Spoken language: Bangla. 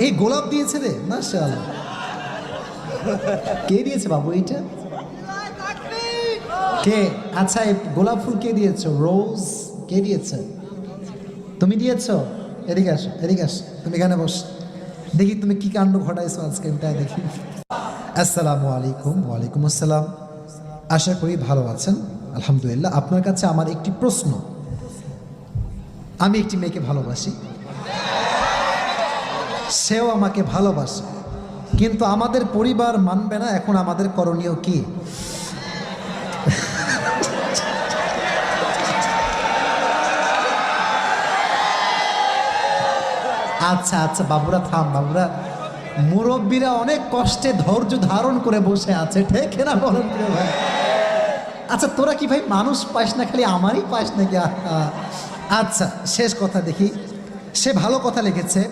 এই গোলাপ দিয়েছে রে, মাশাআল্লাহ। কে দিয়েছে বাবু এইটা? কে? আচ্ছা, এই গোলাপ ফুল কে দিয়েছো? রোজ কে দিয়েছে? তুমি দিয়েছো? এদিকে আসো, এদিকে আসো, তুমি এখানে বস, দেখি তুমি কি কাণ্ড ঘটাইছো আজকে, তাই দেখি। আসসালামু আলাইকুম। ওয়ালাইকুম আসসালাম। আশা করি ভালো আছেন। আলহামদুলিল্লাহ। আপনার কাছে আমার একটি প্রশ্ন। আমি একটি মেয়েকে ভালোবাসি, সেও আমাকে ভালোবাসে, কিন্তু আমাদের পরিবার মানবে না। এখন আমাদের করণীয় কি? আচ্ছা আচ্ছা বাবুরা থাম, বাবুরা, মুরব্বীরা অনেক কষ্টে ধৈর্য ধারণ করে বসে আছে, ঠিক না বলেন প্রিয় ভাই? আচ্ছা তোরা কি ভাই মানুষ পাস না, খালি আমারই পাস নাকি? আচ্ছা শেষ কথা দেখি, সে ভালো কথা লিখেছে।